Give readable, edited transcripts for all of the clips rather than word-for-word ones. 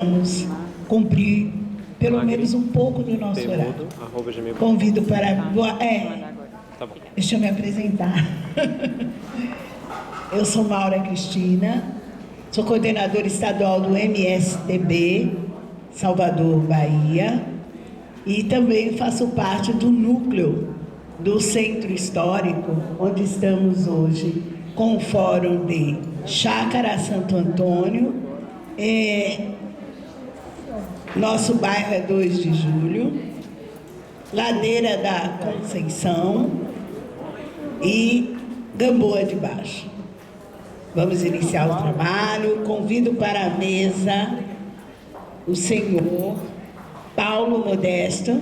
Vamos cumprir pelo menos um pouco do nosso horário. Convido para... Deixa eu me apresentar. Eu sou Maura Cristina, sou coordenadora estadual do MSTB, Salvador, Bahia, e também faço parte do núcleo do Centro Histórico, onde estamos hoje com o Fórum de Chácara Santo Antônio. Nosso bairro é 2 de Julho, Ladeira da Conceição e Gamboa de Baixo. Vamos iniciar o trabalho. Convido para a mesa o senhor Paulo Modesto,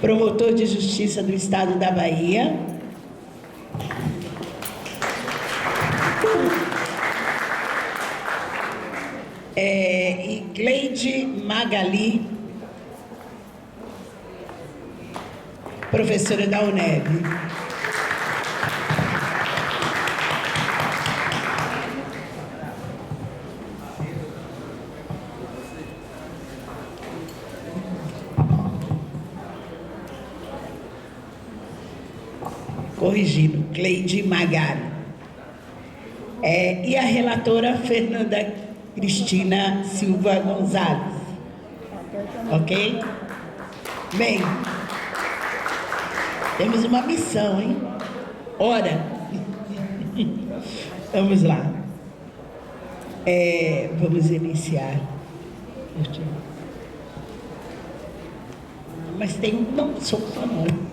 promotor de justiça do Estado da Bahia, e Cleide Magali, professora da UNEB. Corrigindo, Cleide Magali. E a relatora Fernanda Cristina Silva Gonzalez. Ok? Bem, temos uma missão, hein? Ora! Vamos lá. Vamos iniciar. Mas tem um não solto, não.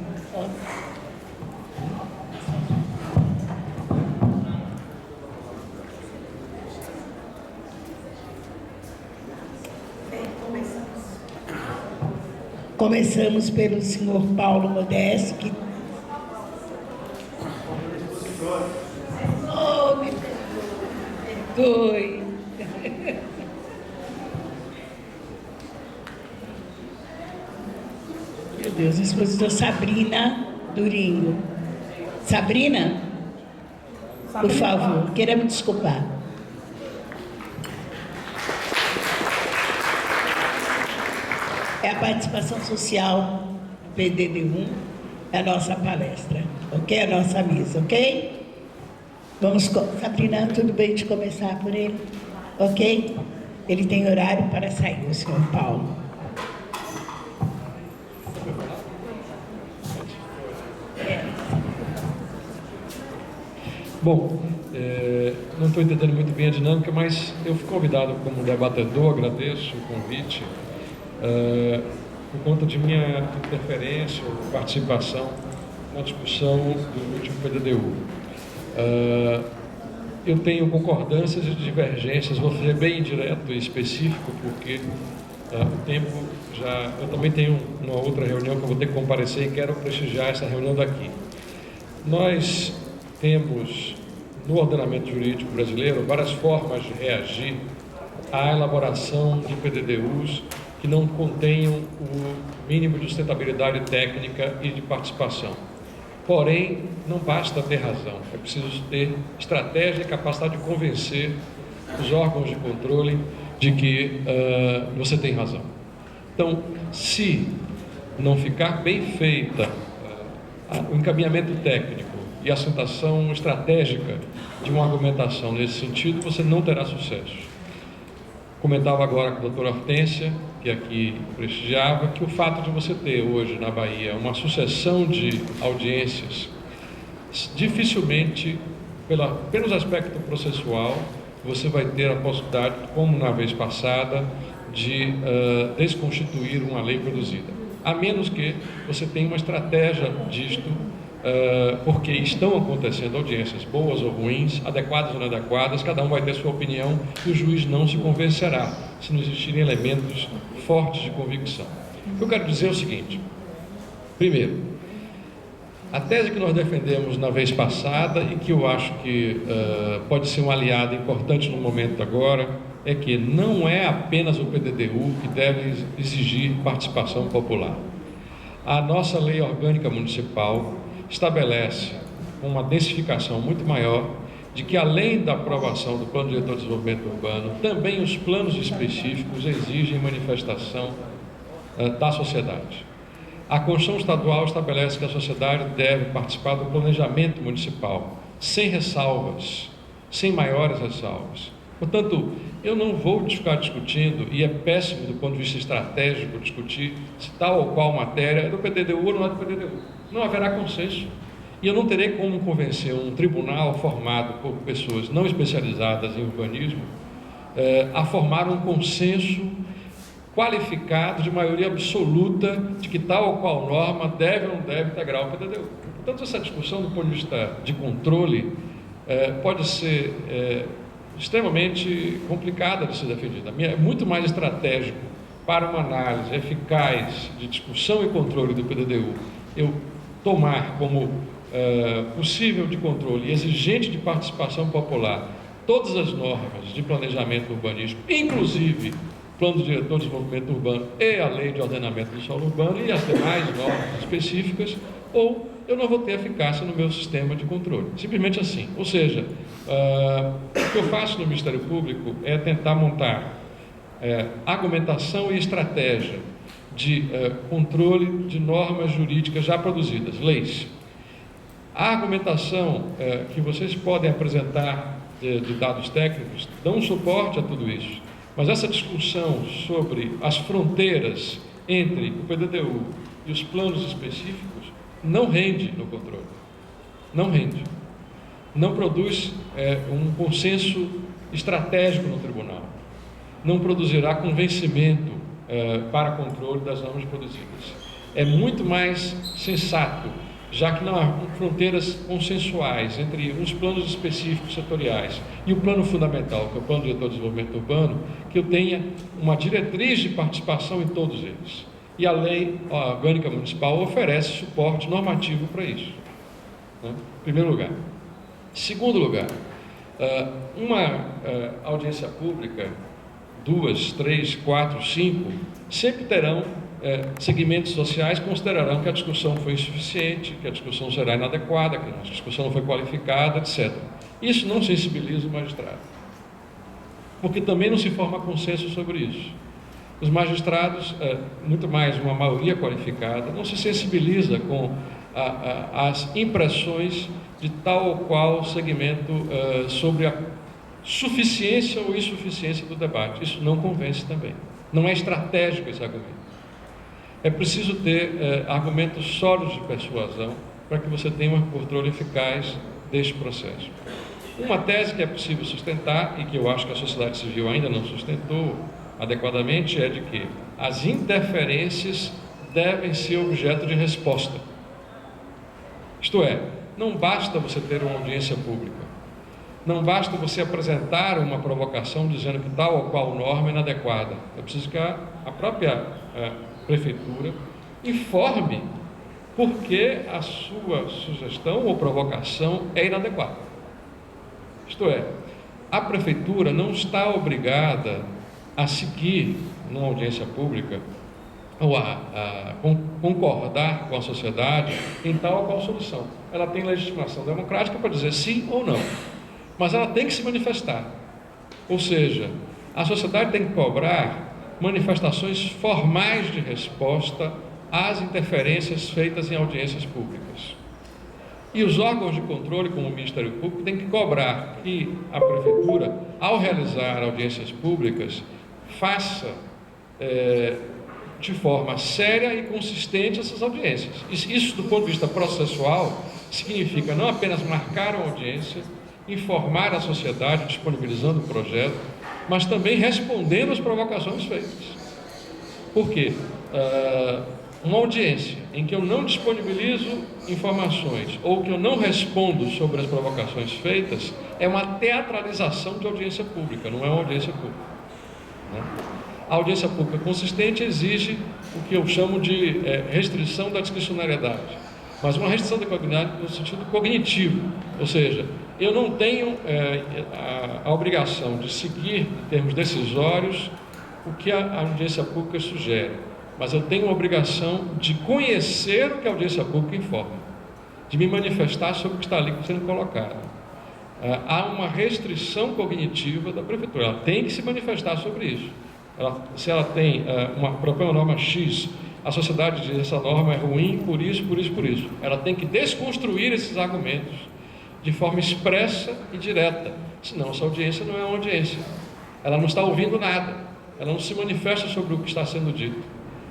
Começamos pelo senhor Paulo Modesto, que... Oh, me perdoe. Meu Deus, expositor Sabrina Durinho. Sabrina? Por favor, queira me desculpar. É a participação social do PDD1, é a nossa palestra, ok? A nossa mesa, ok? Vamos, Sabrina, tudo bem de começar por ele? Ok? Ele tem horário para sair, o senhor Paulo. Bom, não estou entendendo muito bem a dinâmica, mas eu fui convidado como debatedor, agradeço o convite, por conta de minha interferência ou participação na discussão do último PDDU. Eu tenho concordâncias e divergências, vou ser bem direto e específico, porque o tempo já... Eu também tenho uma outra reunião que eu vou ter que comparecer e quero prestigiar essa reunião daqui. Nós temos no ordenamento jurídico brasileiro várias formas de reagir à elaboração de PDDUs que não contenham o mínimo de sustentabilidade técnica e de participação. Porém, não basta ter razão, é preciso ter estratégia e capacidade de convencer os órgãos de controle de que você tem razão. Então, se não ficar bem feita o encaminhamento técnico e a sustentação estratégica de uma argumentação nesse sentido, você não terá sucesso. Comentava agora com a doutora Hortência, que aqui prestigiava, que o fato de você ter hoje na Bahia uma sucessão de audiências, dificilmente, pelos aspectos processual, você vai ter a possibilidade, como na vez passada, de desconstituir uma lei produzida. A menos que você tenha uma estratégia disto, porque estão acontecendo audiências boas ou ruins, adequadas ou inadequadas, cada um vai ter sua opinião e o juiz não se convencerá se não existirem elementos fortes de convicção. O que eu quero dizer é o seguinte: primeiro, a tese que nós defendemos na vez passada e que eu acho que pode ser um aliado importante no momento agora é que não é apenas o PDDU que deve exigir participação popular. A nossa lei orgânica municipal estabelece uma densificação muito maior de que, além da aprovação do Plano Diretor de Desenvolvimento Urbano, também os planos específicos exigem manifestação da sociedade. A Constituição Estadual estabelece que a sociedade deve participar do planejamento municipal, sem ressalvas, sem maiores ressalvas. Portanto, eu não vou ficar discutindo, e é péssimo do ponto de vista estratégico discutir se tal ou qual matéria é do PDDU ou não é do PDDU. Não haverá consenso. E eu não terei como convencer um tribunal formado por pessoas não especializadas em urbanismo a formar um consenso qualificado de maioria absoluta de que tal ou qual norma deve ou não deve integrar o PDDU. Portanto, essa discussão do ponto de vista de controle pode ser extremamente complicada de ser defendida. É muito mais estratégico para uma análise eficaz de discussão e controle do PDDU eu tomar como possível de controle e exigente de participação popular todas as normas de planejamento urbanístico, inclusive Plano Diretor de Desenvolvimento Urbano e a Lei de Ordenamento do Solo Urbano e as demais normas específicas, ou eu não vou ter eficácia no meu sistema de controle. Simplesmente assim. Ou seja, o que eu faço no Ministério Público é tentar montar argumentação e estratégia de controle de normas jurídicas já produzidas, leis. A argumentação que vocês podem apresentar de dados técnicos dão suporte a tudo isso. Mas essa discussão sobre as fronteiras entre o PDDU e os planos específicos não rende no controle. Não rende. Não produz um consenso estratégico no tribunal. Não produzirá convencimento para controle das normas produzidas. É muito mais sensato, já que não há fronteiras consensuais entre os planos específicos setoriais e o plano fundamental, que é o Plano Diretor de Desenvolvimento Urbano, que eu tenha uma diretriz de participação em todos eles. E a Lei Orgânica Municipal oferece suporte normativo para isso, né? Em primeiro lugar. Segundo lugar, uma audiência pública, 2, 3, 4, 5, sempre terão segmentos sociais considerarão que a discussão foi insuficiente, que a discussão será inadequada, que a discussão não foi qualificada, etc. Isso não sensibiliza o magistrado, porque também não se forma consenso sobre isso. Os magistrados, muito mais uma maioria qualificada, não se sensibiliza com as impressões de tal ou qual segmento sobre a suficiência ou insuficiência do debate. Isso não convence também. Não é estratégico esse argumento. É preciso ter argumentos sólidos de persuasão para que você tenha um controle eficaz deste processo. Uma tese que é possível sustentar, e que eu acho que a sociedade civil ainda não sustentou adequadamente, é de que as interferências devem ser objeto de resposta. Isto é, não basta você ter uma audiência pública, não basta você apresentar uma provocação dizendo que tal ou qual norma é inadequada. É preciso que a própria prefeitura informe por que a sua sugestão ou provocação é inadequada. Isto é, a prefeitura não está obrigada a seguir numa audiência pública ou a concordar com a sociedade em tal ou qual solução. Ela tem legitimação democrática para dizer sim ou não, mas ela tem que se manifestar. Ou seja, a sociedade tem que cobrar manifestações formais de resposta às interferências feitas em audiências públicas. E os órgãos de controle, como o Ministério Público, têm que cobrar que a Prefeitura, ao realizar audiências públicas, faça de forma séria e consistente essas audiências. Isso, do ponto de vista processual, significa não apenas marcar uma audiência, informar a sociedade, disponibilizando o projeto, mas também respondendo às provocações feitas. Por quê? Uma audiência em que eu não disponibilizo informações ou que eu não respondo sobre as provocações feitas é uma teatralização de audiência pública, não é uma audiência pública, né? A audiência pública consistente exige o que eu chamo de restrição da discricionariedade, mas uma restrição da cognitividade no sentido cognitivo, ou seja, eu não tenho a obrigação de seguir, em termos decisórios, o que a audiência pública sugere, mas eu tenho a obrigação de conhecer o que a audiência pública informa, de me manifestar sobre o que está ali sendo colocado. há uma restrição cognitiva da prefeitura. Ela tem que se manifestar sobre isso. Se ela tem propõe uma norma X, a sociedade diz que essa norma é ruim por isso, por isso, por isso. Ela tem que desconstruir esses argumentos de forma expressa e direta. Senão essa audiência não é uma audiência. Ela não está ouvindo nada. Ela não se manifesta sobre o que está sendo dito.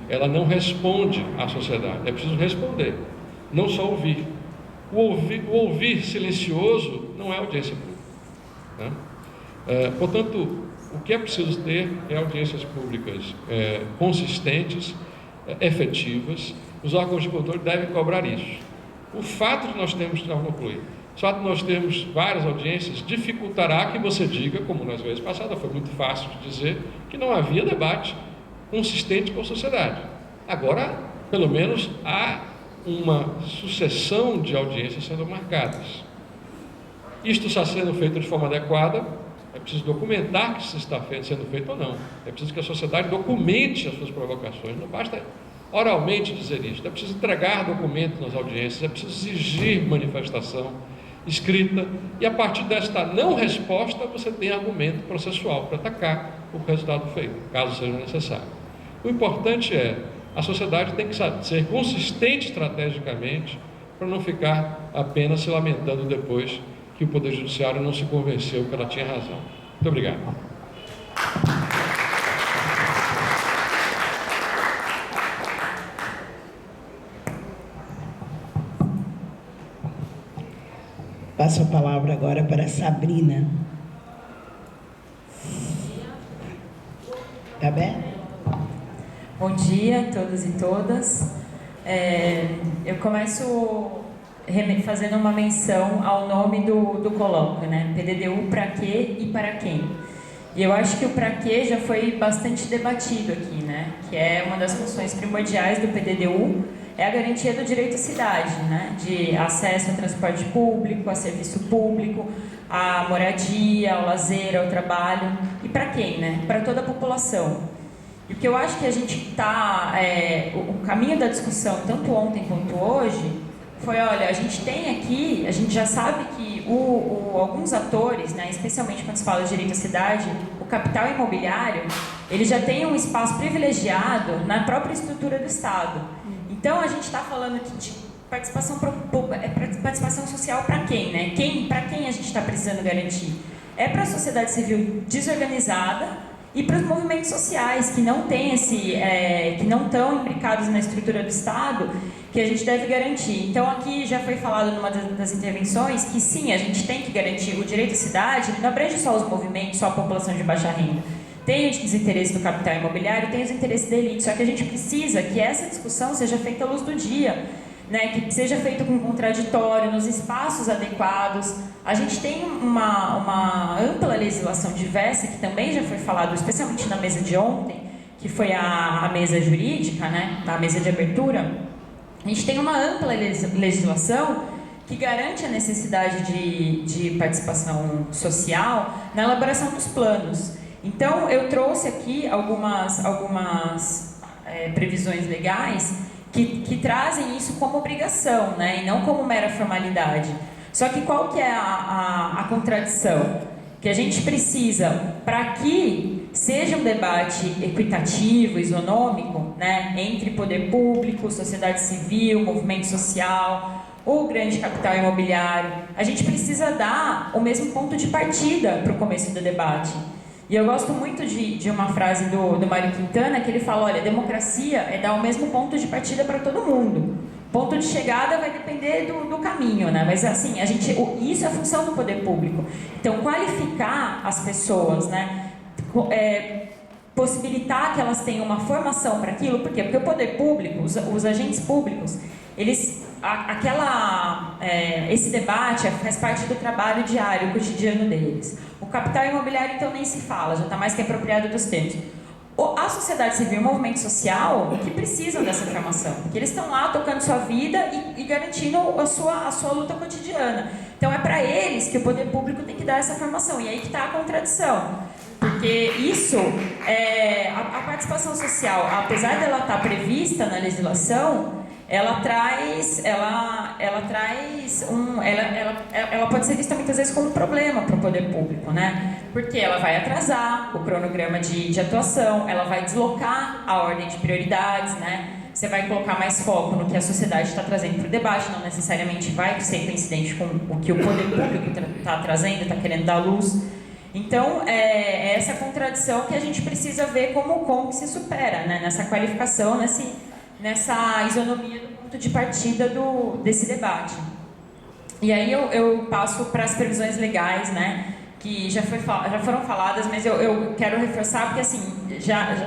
Ela não responde à sociedade. É preciso responder, não só ouvir. O ouvir silencioso não é audiência pública, né? Portanto, o que é preciso ter é audiências públicas consistentes, efetivas. Os órgãos de controle devem cobrar isso. O fato de nós termos várias audiências dificultará que você diga, como nas vezes passadas foi muito fácil de dizer, que não havia debate consistente com a sociedade. Agora, pelo menos, há uma sucessão de audiências sendo marcadas. Isto está sendo feito de forma adequada. É preciso documentar que isso está sendo feito ou não. É preciso que a sociedade documente as suas provocações. Não basta oralmente dizer isso. É preciso entregar documentos nas audiências. É preciso exigir manifestação escrita. E a partir desta não resposta, você tem argumento processual para atacar o resultado feito, caso seja necessário. O importante é, a sociedade tem que ser consistente estrategicamente para não ficar apenas se lamentando depois que o Poder Judiciário não se convenceu que ela tinha razão. Muito obrigado. Passo a palavra agora para a Sabrina. Tá bem? Bom dia a todos e todas. Eu começo fazendo uma menção ao nome do colóquio, né? PDDU para quê e para quem? E eu acho que o para quê já foi bastante debatido aqui, né? Que é uma das funções primordiais do PDDU, é a garantia do direito à cidade, né? De acesso ao transporte público, a serviço público, à moradia, ao lazer, ao trabalho. E para quem, né? Para toda a população. E o que eu acho que a gente está... o caminho da discussão, tanto ontem quanto hoje, foi, olha, a gente tem aqui, a gente já sabe que alguns atores, né, especialmente quando se fala de direito à cidade, o capital imobiliário, ele já tem um espaço privilegiado na própria estrutura do Estado. Então, a gente está falando de participação social para quem, né? Para quem a gente está precisando garantir? É para a sociedade civil desorganizada e para os movimentos sociais que não têm que não estão imbricados na estrutura do Estado, que a gente deve garantir. Então, aqui já foi falado numa das intervenções que sim, a gente tem que garantir o direito à cidade, não abrange só os movimentos, só a população de baixa renda. Tem os interesses do capital imobiliário, tem os interesses da elite, só que a gente precisa que essa discussão seja feita à luz do dia, né? Que seja feita com contraditório, nos espaços adequados. A gente tem uma ampla legislação diversa, que também já foi falado, especialmente na mesa de ontem, que foi a mesa jurídica, né? Na mesa de abertura. A gente tem uma ampla legislação que garante a necessidade de participação social na elaboração dos planos. Então, eu trouxe aqui algumas previsões legais que trazem isso como obrigação, né, e não como mera formalidade. Só que qual que é a contradição? Que a gente precisa, para que seja um debate equitativo, isonômico, né, entre poder público, sociedade civil, movimento social, o grande capital imobiliário, a gente precisa dar o mesmo ponto de partida para o começo do debate. E eu gosto muito de uma frase do Mário Quintana, que ele fala, olha, democracia é dar o mesmo ponto de partida para todo mundo. Ponto de chegada vai depender do caminho, né? Mas assim, isso é a função do poder público. Então, qualificar as pessoas, né? Possibilitar que elas tenham uma formação para aquilo, por quê? Porque o poder público, os agentes públicos, esse debate faz parte do trabalho diário, cotidiano deles. O capital imobiliário, então, nem se fala, já está mais que apropriado dos termos. A sociedade civil e o movimento social que precisam dessa formação, porque eles estão lá tocando sua vida e garantindo a sua luta cotidiana. Então, é para eles que o poder público tem que dar essa formação, e aí que está a contradição. Porque a participação social, apesar dela estar prevista na legislação, ela pode ser vista muitas vezes como um problema para o poder público, né? Porque ela vai atrasar o cronograma de atuação, ela vai deslocar a ordem de prioridades, né? Você vai colocar mais foco no que a sociedade está trazendo para o debate, não necessariamente vai ser coincidente com o que o poder público está trazendo, está querendo dar luz. Então, é essa contradição que a gente precisa ver como se supera, né? Nessa qualificação, nessa isonomia do ponto de partida desse debate. E aí eu passo para as previsões legais, né? Que já foram faladas, mas eu quero reforçar, porque assim,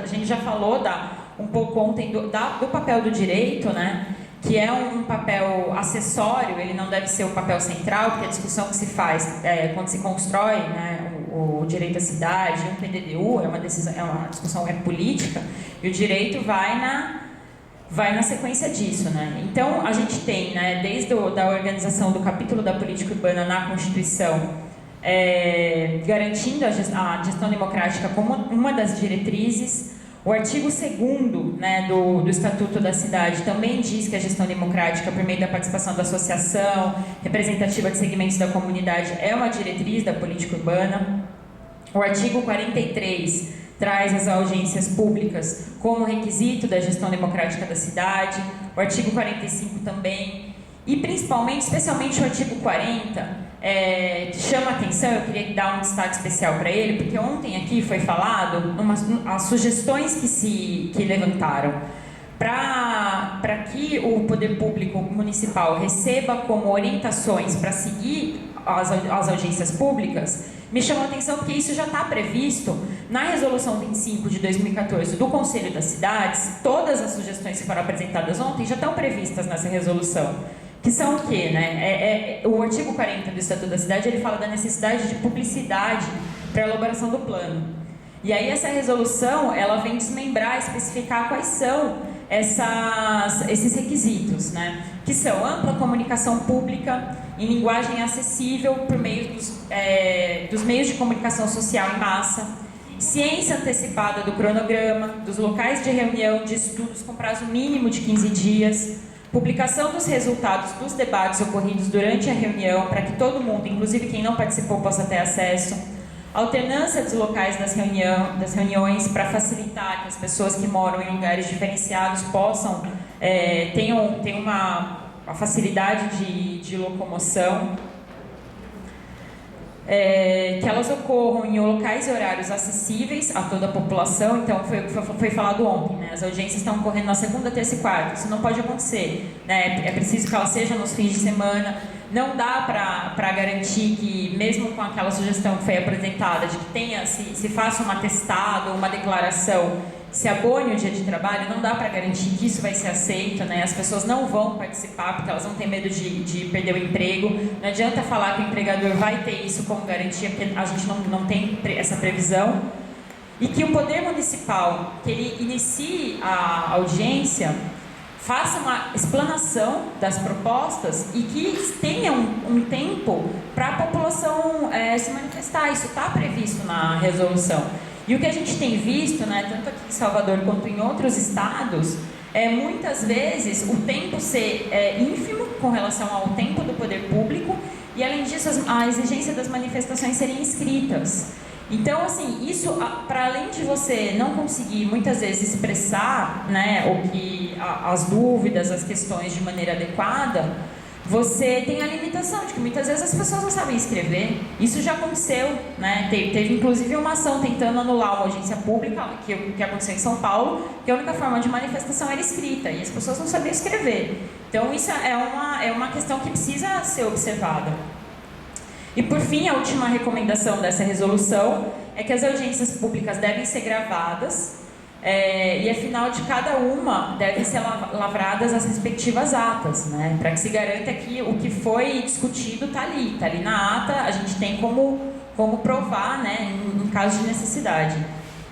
a gente já falou um pouco ontem do papel do direito, né? Que é um papel acessório, ele não deve ser o papel central, porque a discussão que se faz quando se constrói, né, o direito à cidade, um PDDU, é uma discussão política, e o direito vai na sequência disso, né? Então, a gente tem, né, desde da organização do capítulo da política urbana na Constituição, garantindo a gestão democrática como uma das diretrizes. O artigo 2º, né, do Estatuto da Cidade também diz que a gestão democrática, por meio da participação da associação representativa de segmentos da comunidade, é uma diretriz da política urbana. O artigo 43 traz as audiências públicas como requisito da gestão democrática da cidade. O artigo 45 também. E principalmente, especialmente o artigo 40, chama atenção, eu queria dar um destaque especial para ele, porque ontem aqui foi falado as sugestões que levantaram para que o poder público municipal receba como orientações para seguir as audiências públicas. Me chamou a atenção porque isso já está previsto na Resolução 25 de 2014 do Conselho das Cidades. Todas as sugestões que foram apresentadas ontem já estão previstas nessa resolução. Que são o quê, né? O artigo 40 do Estatuto da Cidade, ele fala da necessidade de publicidade para a elaboração do plano. E aí essa resolução, ela vem desmembrar, especificar quais são esses requisitos, né? Que são ampla comunicação pública em linguagem acessível por meio dos meios de comunicação social em massa, ciência antecipada do cronograma, dos locais de reunião, de estudos com prazo mínimo de 15 dias, publicação dos resultados dos debates ocorridos durante a reunião, para que todo mundo, inclusive quem não participou, possa ter acesso. Alternância dos locais das reuniões, para facilitar que as pessoas que moram em lugares diferenciados possam tenham uma facilidade de locomoção. Que elas ocorram em locais e horários acessíveis a toda a população. Então, foi falado ontem, né? As audiências estão ocorrendo na segunda, terça e quarta. Isso não pode acontecer, né? É preciso que elas sejam nos fins de semana. Não dá para garantir que, mesmo com aquela sugestão que foi apresentada, de que se faça um atestado, uma declaração, se abone o dia de trabalho, não dá para garantir que isso vai ser aceito, né? As pessoas não vão participar porque elas vão ter medo de perder o emprego. Não adianta falar que o empregador vai ter isso como garantia, porque a gente não tem essa previsão. E que o poder municipal, que ele inicie a audiência, faça uma explanação das propostas e que tenha um tempo para a população se manifestar. Isso está previsto na resolução. E o que a gente tem visto, né, tanto aqui em Salvador quanto em outros estados, muitas vezes o tempo ser ínfimo com relação ao tempo do poder público e, além disso, a exigência das manifestações serem escritas. Então, assim, isso, para além de você não conseguir, muitas vezes, expressar, né, as dúvidas, as questões de maneira adequada, você tem a limitação de que muitas vezes as pessoas não sabem escrever. Isso já aconteceu, né? Teve inclusive uma ação tentando anular uma audiência pública, que aconteceu em São Paulo, que a única forma de manifestação era escrita, e as pessoas não sabiam escrever. Então isso é uma questão que precisa ser observada. E por fim, a última recomendação dessa resolução é que as audiências públicas devem ser gravadas, e afinal de cada uma devem ser lavradas as respectivas atas, né? Para que se garanta que o que foi discutido está ali na ata, a gente tem como provar, né, em caso de necessidade.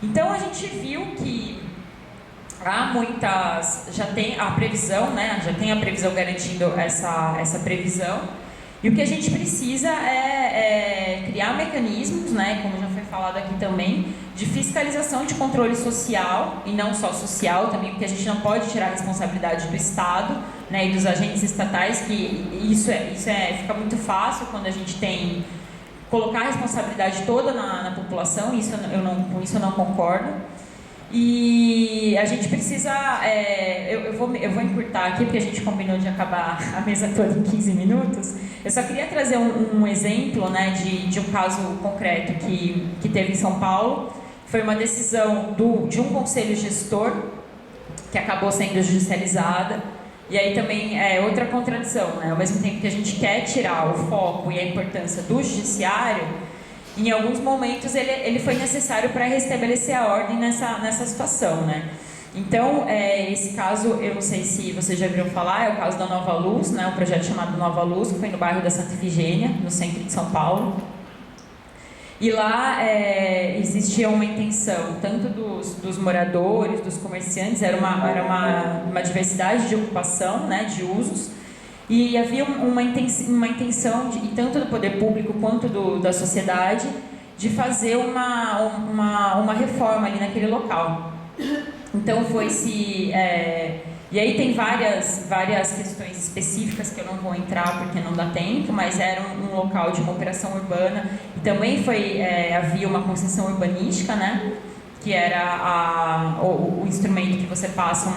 Então a gente viu que já tem a previsão, né? Já tem a previsão garantindo essa previsão. E o que a gente precisa é criar mecanismos, né, como já foi falado aqui também, de fiscalização de controle social, e não só social também, porque a gente não pode tirar a responsabilidade do Estado, né, e dos agentes estatais, que fica muito fácil quando a gente tem colocar a responsabilidade toda na população, com isso eu não concordo. E a gente precisa, eu vou encurtar aqui, porque a gente combinou de acabar a mesa toda em 15 minutos. Eu só queria trazer um exemplo, né, de um caso concreto que teve em São Paulo. Foi uma decisão de um conselho gestor, que acabou sendo judicializada. E aí também é outra contradição, né? Ao mesmo tempo que a gente quer tirar o foco e a importância do judiciário, em alguns momentos ele foi necessário para restabelecer a ordem nessa situação, né? Então, esse caso, eu não sei se vocês já viram falar, é o caso da Nova Luz, né? Um projeto chamado Nova Luz, que foi no bairro da Santa Efigênia, no centro de São Paulo. E lá existia uma intenção, tanto dos moradores, dos comerciantes, era uma diversidade de ocupação, né, de usos, e havia uma intenção, tanto do poder público quanto da sociedade, de fazer uma reforma ali naquele local. Então foi-se... e aí tem várias questões específicas que eu não vou entrar porque não dá tempo, mas era um local de uma operação urbana e também havia uma concessão urbanística, né? Que era o instrumento que você passa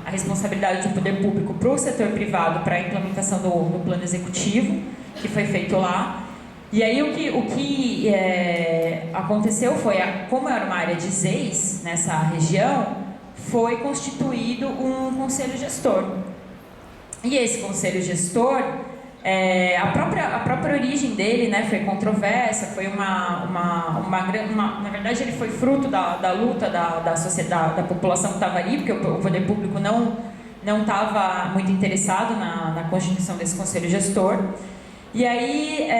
a responsabilidade do poder público para o setor privado para a implementação do plano executivo, que foi feito lá. E aí o que aconteceu foi, como era uma área de ZEIS nessa região, foi constituído um conselho gestor. E esse conselho gestor, a própria origem dele, né, foi controversa, foi na verdade ele foi fruto da luta da sociedade, da população que estava ali, porque o poder público não estava muito interessado na constituição desse conselho gestor. E aí,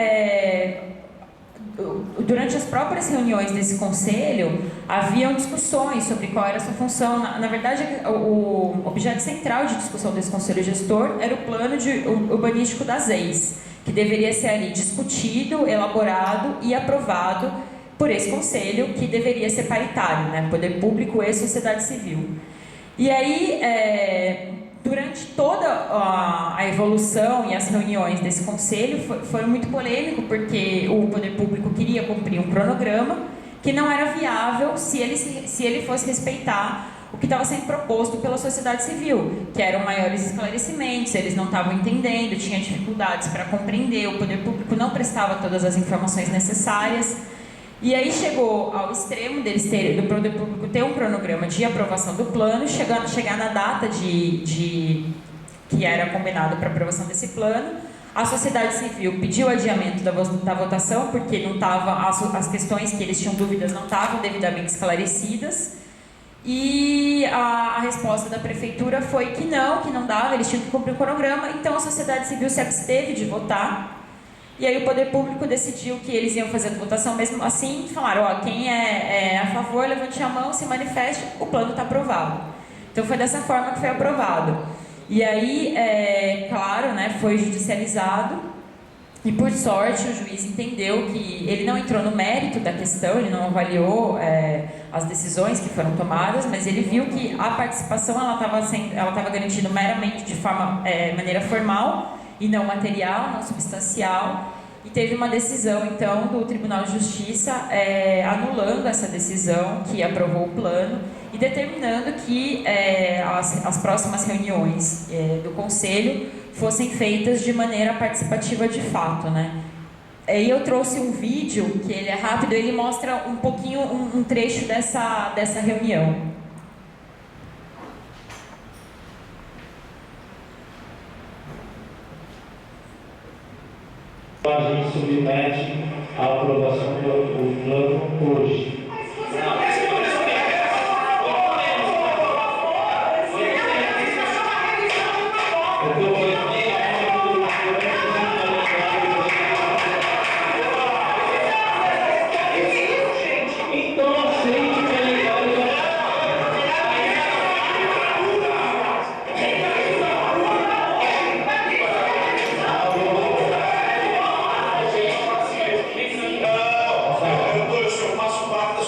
durante as próprias reuniões desse conselho, haviam discussões sobre qual era a sua função. Na verdade, o objeto central de discussão desse conselho gestor era o plano urbanístico das ZEIS, que deveria ser ali discutido, elaborado e aprovado por esse conselho, que deveria ser paritário, né? Poder público e sociedade civil. E aí, durante toda a evolução e as reuniões desse conselho, foi muito polêmico, porque o poder público queria cumprir um cronograma que não era viável se ele fosse respeitar o que estava sendo proposto pela sociedade civil, que eram maiores esclarecimentos, eles não estavam entendendo, tinha dificuldades para compreender, o poder público não prestava todas as informações necessárias. E aí chegou ao extremo do poder público ter um cronograma de aprovação do plano, chegar na data que era combinado para aprovação desse plano. A sociedade civil pediu adiamento da votação, porque não tava, as questões que eles tinham dúvidas não estavam devidamente esclarecidas. E a resposta da prefeitura foi que não dava, eles tinham que cumprir o cronograma. Então a sociedade civil se absteve de votar. E aí o poder público decidiu que eles iam fazer a votação mesmo assim, falaram, quem é a favor, levante a mão, se manifeste, o plano está aprovado. Então foi dessa forma que foi aprovado. E aí, claro, né, foi judicializado, e por sorte o juiz entendeu que ele não entrou no mérito da questão, ele não avaliou as decisões que foram tomadas, mas ele viu que a participação ela estava garantida meramente de maneira formal, e não material, não substancial, e teve uma decisão, então, do Tribunal de Justiça anulando essa decisão que aprovou o plano e determinando que as próximas reuniões do Conselho fossem feitas de maneira participativa de fato, né? E eu trouxe um vídeo, que ele é rápido, ele mostra um pouquinho, um trecho dessa reunião. A gente submete à aprovação do plano hoje. Eu faço parte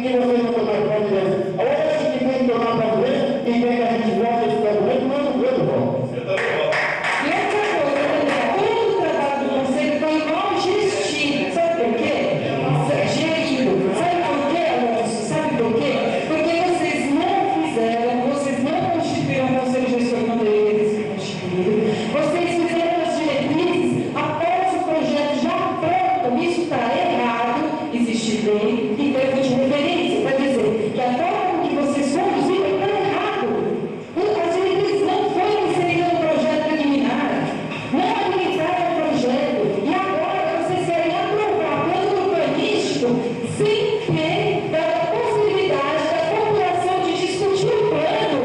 que vocês vão tocar para a doença? A hora que tem que tocar para a doença, quem quer que a gente volte esse documento, não é o governo, não. E outra coisa, Daniel, todo o trabalho do conselho foi mal gestido. Sabe por quê? Gerido. Sabe por quê, Alonso? Sabe por quê? Porque vocês não constituíram o conselho gestor quando ele se constituíram. Vocês fizeram as diretrizes após o projeto já pronto. Isso está errado. Existe lei e termo de referência para dizer que a forma que vocês conduziram está errado. As diretrizes não foram inseridas no projeto preliminar, não habilitaram o projeto, e agora vocês querem aprovar plano urbanístico sem ter dado a possibilidade da população de discutir o plano.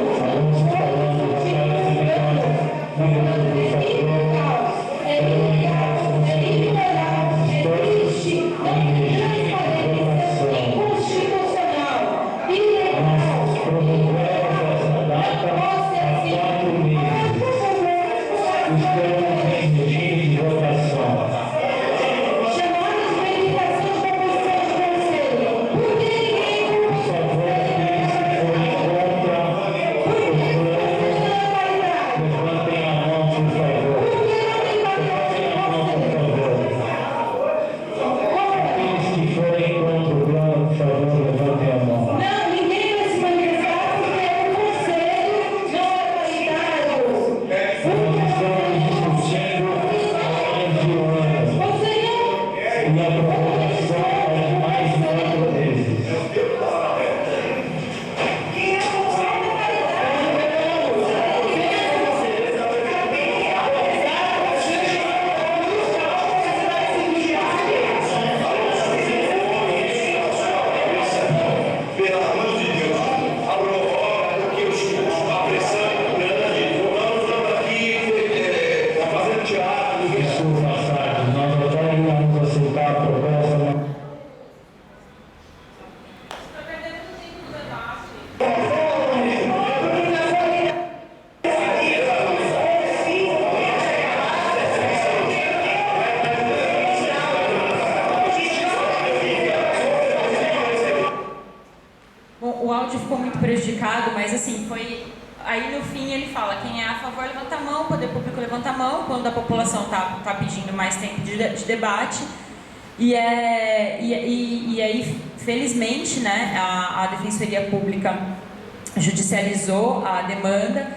O áudio ficou muito prejudicado, mas assim, foi... Aí no fim ele fala, quem é a favor levanta a mão, o poder público levanta a mão, quando a população tá pedindo mais tempo de debate. E aí, felizmente, né, a Defensoria Pública judicializou a demanda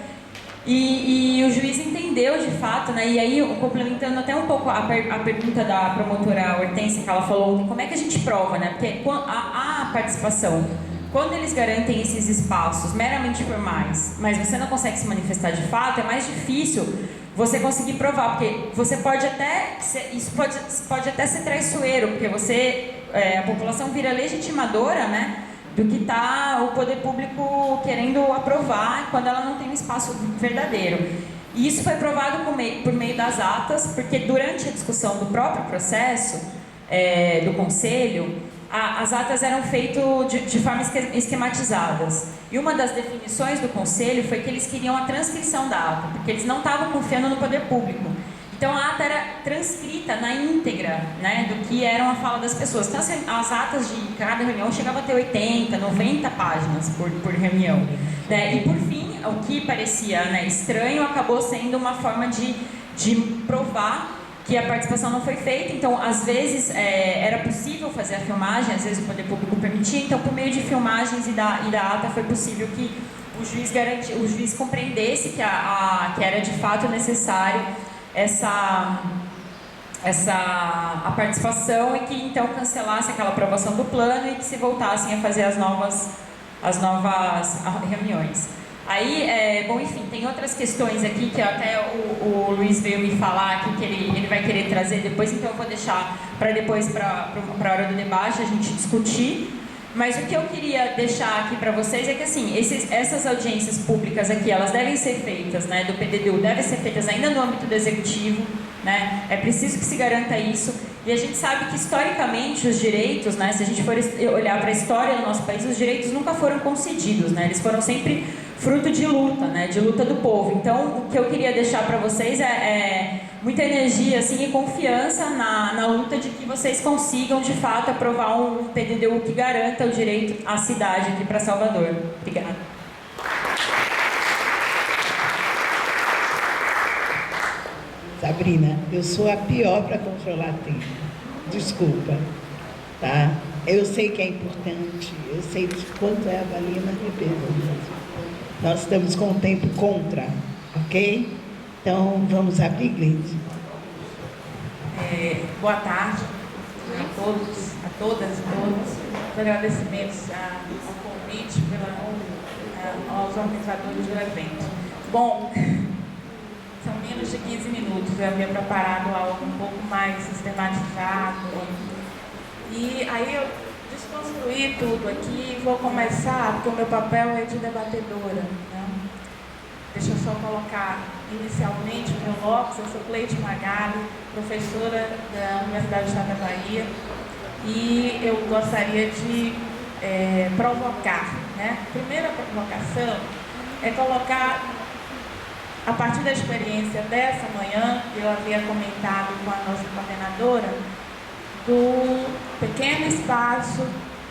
e o juiz entendeu de fato, né, e aí complementando até um pouco a pergunta da promotora Hortência, que ela falou, como é que a gente prova, né, porque a participação, quando eles garantem esses espaços meramente formais, mas você não consegue se manifestar de fato, é mais difícil você conseguir provar, porque você pode até isso pode até ser traiçoeiro, porque a população vira legitimadora, né, do que está o poder público querendo aprovar quando ela não tem um espaço verdadeiro. E isso foi provado por meio das atas, porque durante a discussão do próprio processo do Conselho, as atas eram feitas de forma esquematizadas. E uma das definições do Conselho foi que eles queriam a transcrição da ata, porque eles não estavam confiando no poder público. Então a ata era transcrita na íntegra, né, do que eram a fala das pessoas. Então as atas de cada reunião chegavam a ter 80, 90 páginas por reunião. Né? E por fim, o que parecia, né, estranho acabou sendo uma forma de provar que a participação não foi feita. Então às vezes era possível fazer a filmagem, às vezes o poder público permitia, então por meio de filmagens e da ata foi possível que o juiz compreendesse que era de fato necessário a participação e que então cancelasse aquela aprovação do plano e que se voltassem a fazer as novas reuniões. Aí, bom, enfim, tem outras questões aqui que até o Luiz veio me falar aqui que ele vai querer trazer depois, então eu vou deixar para depois, para a hora do debate, a gente discutir. Mas o que eu queria deixar aqui para vocês é que, assim, essas audiências públicas aqui, elas devem ser feitas, né, do PDDU, devem ser feitas ainda no âmbito do Executivo, né, é preciso que se garanta isso. E a gente sabe que, historicamente, os direitos, né, se a gente for olhar para a história do nosso país, os direitos nunca foram concedidos, né, eles foram sempre fruto de luta, né, de luta do povo. Então, o que eu queria deixar para vocês muita energia assim, e confiança na luta de que vocês consigam, de fato, aprovar um PDDU que garanta o direito à cidade aqui para Salvador. Obrigada. Sabrina, eu sou a pior para controlar tempo. Desculpa, tá? Eu sei que é importante, eu sei de quanto é a Valina Ribeiro. Nós estamos com o tempo contra, ok? Então, vamos abrir, Gleide. Boa tarde a todos, a todas e todos. Os agradecimentos ao convite aos organizadores do evento. Bom, são menos de 15 minutos, eu havia preparado algo um pouco mais sistematizado. E aí eu desconstruí tudo aqui e vou começar, porque o meu papel é de debatedora, né? Deixa eu só colocar inicialmente o meu locus. Eu sou Cleide Magali, professora da Universidade do Estado da Bahia, e eu gostaria de provocar, né? A primeira provocação é colocar, a partir da experiência dessa manhã, eu havia comentado com a nossa coordenadora, do pequeno espaço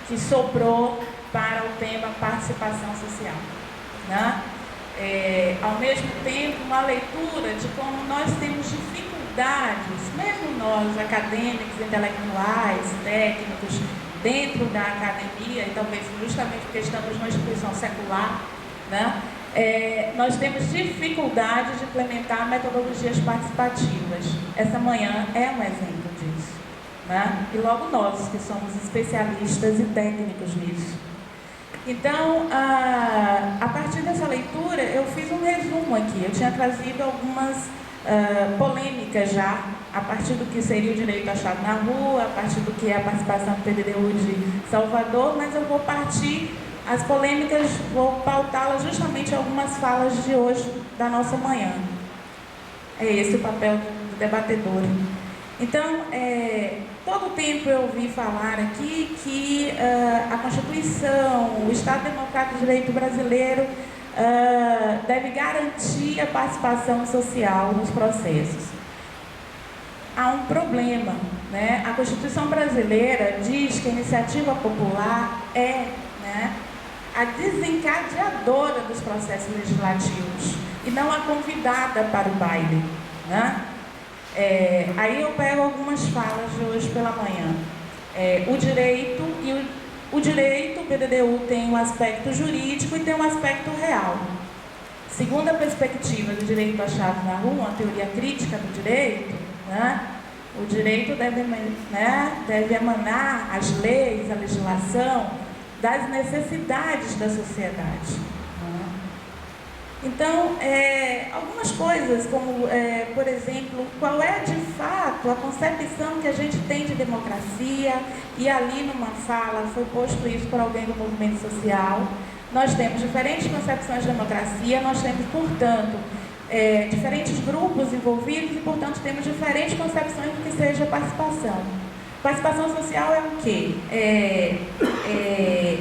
que sobrou para o tema participação social, né? Ao mesmo tempo, uma leitura de como nós temos dificuldades, mesmo nós, acadêmicos, intelectuais, técnicos, dentro da academia, e talvez justamente porque estamos numa instituição secular, né? Nós temos dificuldade de implementar metodologias participativas. Essa manhã é um exemplo disso, né? E logo nós, que somos especialistas e técnicos nisso. Então, a partir dessa leitura, eu fiz um resumo aqui. Eu tinha trazido algumas polêmicas já, a partir do que seria o direito achado na rua, a partir do que é a participação do PDDU de Salvador, mas eu vou partir, as polêmicas, vou pautá-las justamente em algumas falas de hoje, da nossa manhã. É esse o papel do debatedor. Então, todo o tempo eu ouvi falar aqui que a Constituição, o Estado Democrático de Direito brasileiro deve garantir a participação social nos processos. Há um problema, né? A Constituição brasileira diz que a iniciativa popular é, né, a desencadeadora dos processos legislativos e não a convidada para o baile, né? Aí eu pego algumas falas de hoje pela manhã. O direito, o PDDU tem um aspecto jurídico e tem um aspecto real. Segundo a perspectiva do direito achado na rua, a teoria crítica do direito, né, o direito deve emanar as leis, a legislação, das necessidades da sociedade. Então, algumas coisas, como, por exemplo, qual é de fato a concepção que a gente tem de democracia, e ali numa fala foi posto isso por alguém do movimento social. Nós temos diferentes concepções de democracia, nós temos, portanto, diferentes grupos envolvidos e, portanto, temos diferentes concepções do que seja participação. Participação social é o quê?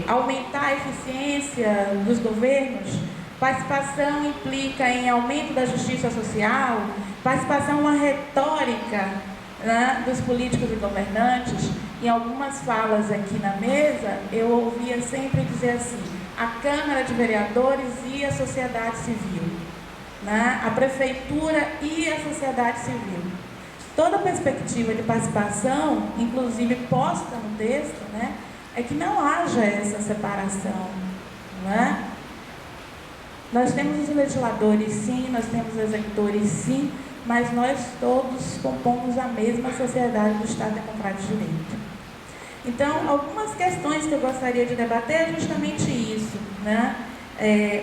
Aumentar a eficiência dos governos. Participação implica em aumento da justiça social. Participação é uma retórica, né, dos políticos e governantes. Em algumas falas aqui na mesa, eu ouvia sempre dizer assim: a Câmara de Vereadores e a sociedade civil, né, a prefeitura e a sociedade civil. Toda a perspectiva de participação, inclusive posta no texto, né, é que não haja essa separação, né? Nós temos os legisladores, sim, nós temos os executores, sim, mas nós todos compomos a mesma sociedade do Estado Democrático de Direito. Então, algumas questões que eu gostaria de debater é justamente isso, né?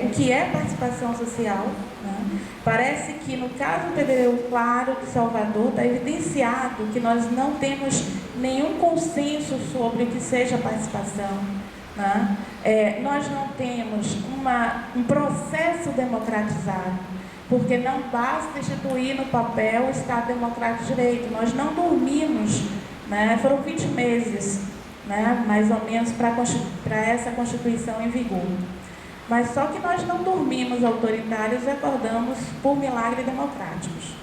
O que é participação social, né? Parece que no caso do PDDU, claro, de Salvador, está evidenciado que nós não temos nenhum consenso sobre o que seja participação, né? Nós não temos um processo democratizado, porque não basta instituir no papel o Estado Democrático de Direito. Nós não dormimos, né? Foram 20 meses, né, mais ou menos, para essa Constituição em vigor. Mas só que nós não dormimos autoritários e acordamos por milagre democráticos.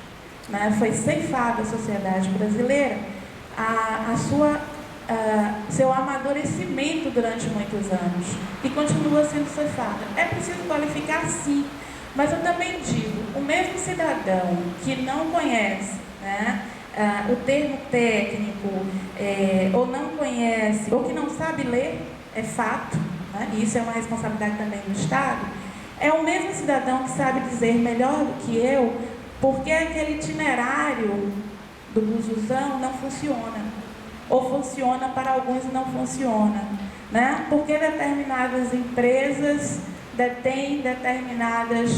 né, foi ceifada a sociedade brasileira, seu amadurecimento durante muitos anos e continua sendo ceifada. É preciso qualificar, sim, mas eu também digo, o mesmo cidadão que não conhece, né, o termo técnico, ou não conhece, ou que não sabe ler, é fato, né, e isso é uma responsabilidade também do Estado, é o mesmo cidadão que sabe dizer melhor do que eu porque aquele itinerário do busuzão não funciona, ou funciona para alguns e não funciona, né? Porque determinadas empresas detêm determinadas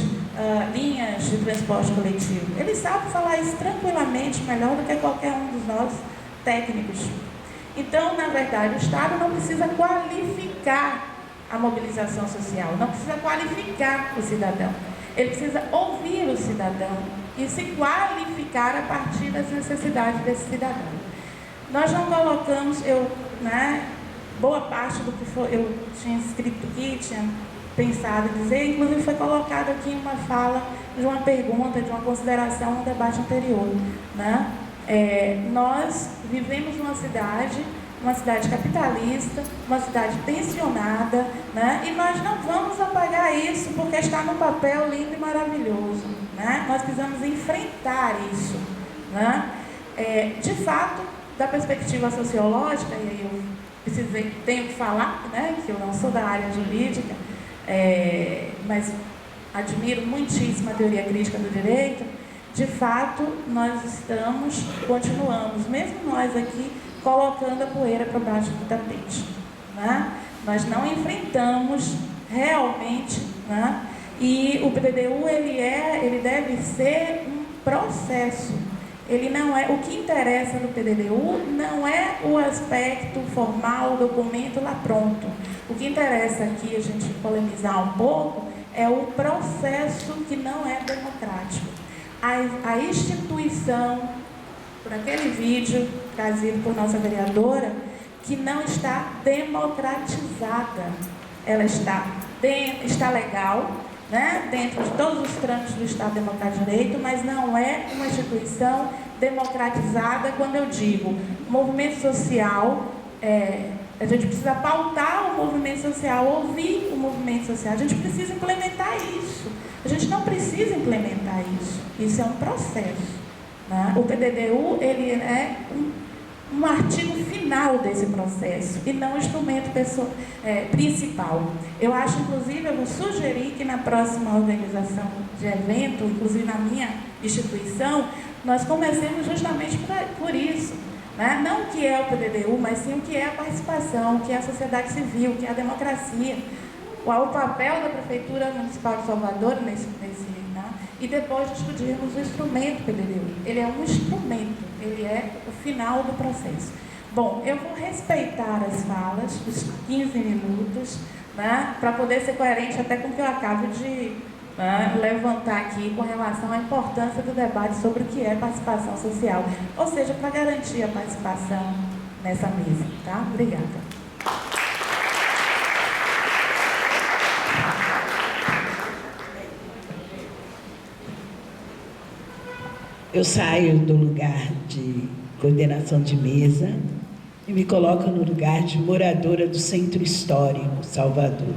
linhas de transporte coletivo. Ele sabe falar isso tranquilamente, melhor do que qualquer um dos nós técnicos. Então, na verdade, o Estado não precisa qualificar a mobilização social, não precisa qualificar o cidadão. Ele precisa ouvir o cidadão e se qualificar a partir das necessidades desse cidadão. Nós não colocamos, boa parte do que eu tinha escrito aqui, tinha pensado em dizer, inclusive foi colocado aqui em uma fala de uma pergunta, de uma consideração no debate anterior, né? Nós vivemos numa cidade capitalista, uma cidade tensionada, né? E nós não vamos apagar isso porque está no papel lindo e maravilhoso, né? Nós precisamos enfrentar isso, né? De fato, da perspectiva sociológica, e aí eu tenho que falar, né, que eu não sou da área jurídica, mas admiro muitíssimo a teoria crítica do direito. De fato, nós continuamos, mesmo nós aqui, colocando a poeira para baixo do tapete, né? Nós não enfrentamos realmente, né? E o PDDU ele deve ser um processo. Ele não é, o que interessa no PDDU não é o aspecto formal, o documento lá pronto. O que interessa aqui a gente polemizar um pouco é o processo que não é democrático. A instituição, por aquele vídeo trazido por nossa vereadora, que não está democratizada. Ela está legal, né, dentro de todos os trâmites do Estado Democrático de Direito, mas não é uma instituição democratizada. Quando eu digo movimento social, a gente precisa pautar o movimento social, ouvir o movimento social, a gente precisa implementar isso. A gente não precisa implementar isso, isso é um processo, né? O PDDU, ele é um artigo final desse processo e não o instrumento principal. Eu acho, inclusive, eu vou sugerir que na próxima organização de evento, inclusive na minha instituição, nós comecemos justamente por isso, né? Não o que é o PDDU, mas sim o que é a participação, o que é a sociedade civil, o que é a democracia, o papel da Prefeitura Municipal de Salvador nesse né? E depois discutirmos o instrumento PDDU. Ele é um instrumento, ele é o final do processo. Bom, eu vou respeitar as falas, os 15 minutos, né, para poder ser coerente até com o que eu acabo de levantar aqui com relação à importância do debate sobre o que é participação social, ou seja, para garantir a participação nessa mesa, tá? Obrigada. Eu saio do lugar de coordenação de mesa e me coloco no lugar de moradora do Centro Histórico, Salvador.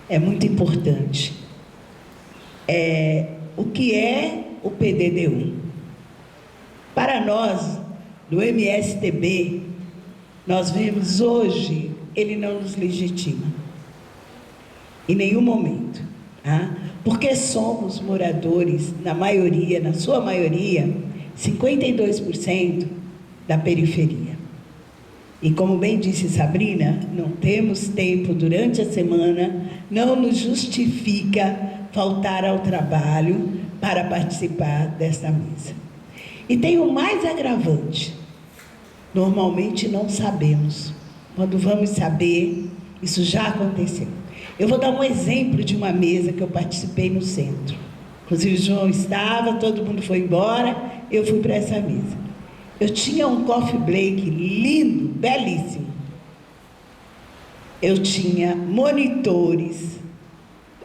É muito importante. O que é o PDDU? Para nós, do MSTB, nós vemos hoje, ele não nos legitima. Em nenhum momento. Tá? Porque somos moradores, na sua maioria, 52% da periferia. E como bem disse Sabrina, não temos tempo durante a semana, não nos justifica faltar ao trabalho para participar desta mesa. E tem o mais agravante, normalmente não sabemos. Quando vamos saber, isso já aconteceu. Eu vou dar um exemplo de uma mesa que eu participei no centro. Inclusive o João estava, todo mundo foi embora, eu fui para essa mesa. Eu tinha um coffee break lindo, belíssimo. Eu tinha monitores,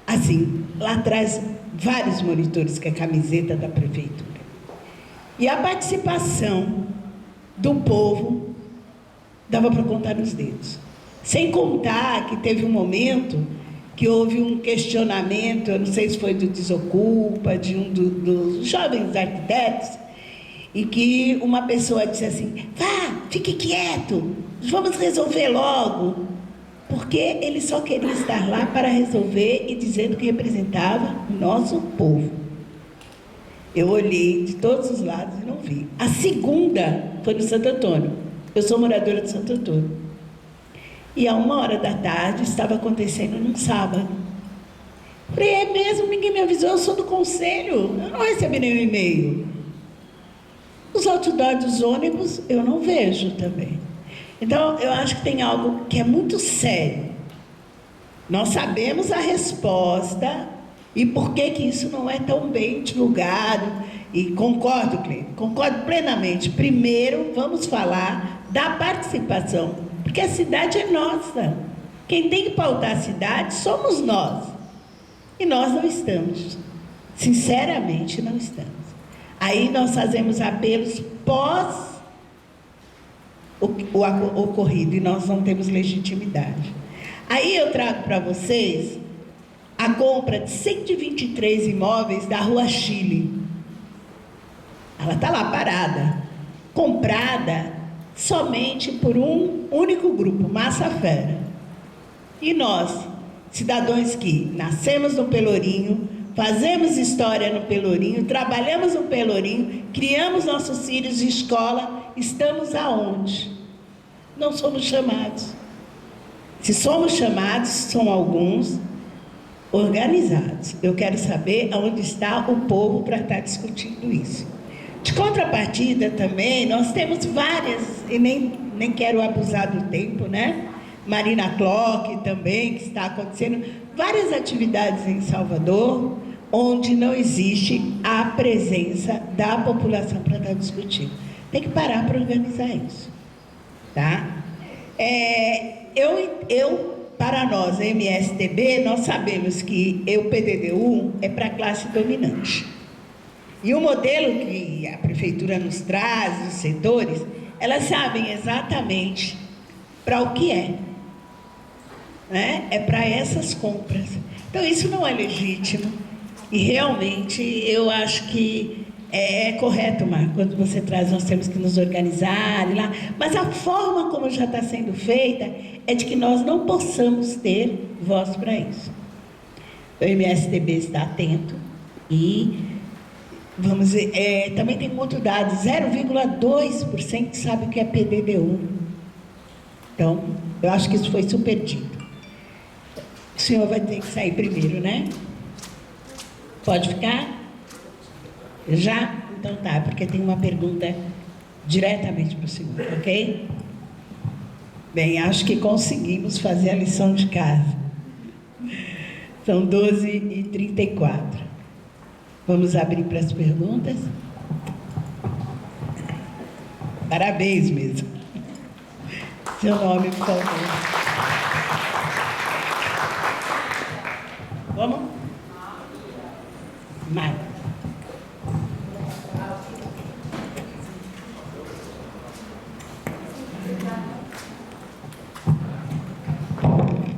assim, lá atrás, vários monitores, que é a camiseta da prefeitura. E a participação do povo dava para contar nos dedos. Sem contar que teve um momento que houve um questionamento, eu não sei se foi do Desocupa, de um dos jovens arquitetos, e que uma pessoa disse assim: vá, fique quieto, vamos resolver logo. Porque ele só queria estar lá para resolver e dizendo que representava o nosso povo. Eu olhei de todos os lados e não vi. A segunda foi no Santo Antônio. Eu sou moradora de Santo Antônio. E a 1h da tarde estava acontecendo num sábado. Falei, é mesmo? Ninguém me avisou, eu sou do conselho. Eu não recebi nenhum e-mail. Os outdoors dos ônibus eu não vejo também. Então, eu acho que tem algo que é muito sério. Nós sabemos a resposta e por que isso não é tão bem divulgado. E concordo, Cleiton, concordo plenamente. Primeiro, vamos falar da participação, porque a cidade é nossa. Quem tem que pautar a cidade somos nós. E nós não estamos. Sinceramente, não estamos. Aí nós fazemos apelos pós o ocorrido e nós não temos legitimidade. Aí eu trago para vocês a compra de 123 imóveis da Rua Chile. Ela está lá parada, comprada somente por um único grupo, Massa Fera. E nós, cidadãos que nascemos no Pelourinho, fazemos história no Pelourinho, trabalhamos no Pelourinho, criamos nossos filhos de escola, estamos aonde? Não somos chamados. Se somos chamados, são alguns organizados. Eu quero saber aonde está o povo para estar discutindo isso. De contrapartida também, nós temos várias, e nem quero abusar do tempo, né? Marina Clock também, que está acontecendo, várias atividades em Salvador, onde não existe a presença da população para estar discutindo. Tem que parar para organizar isso, tá? Para nós, a MSTB, nós sabemos que o PDD1 é para a classe dominante. E o modelo que a prefeitura nos traz, os setores, elas sabem exatamente para o que é, né? É para essas compras. Então, isso não é legítimo. E, realmente, eu acho que é correto, Marco, quando você traz, nós temos que nos organizar e lá. Mas a forma como já está sendo feita é de que nós não possamos ter voz para isso. O MSTB está atento e, vamos dizer, também tem um outro dado, 0,2% sabe o que é PDD1. Então, eu acho que isso foi super dito. O senhor vai ter que sair primeiro, né? Pode ficar? Já? Então tá, porque tem uma pergunta diretamente para o senhor, ok? Bem, acho que conseguimos fazer a lição de casa. São 12h34. Vamos abrir para as perguntas? Parabéns mesmo. Seu nome, por favor.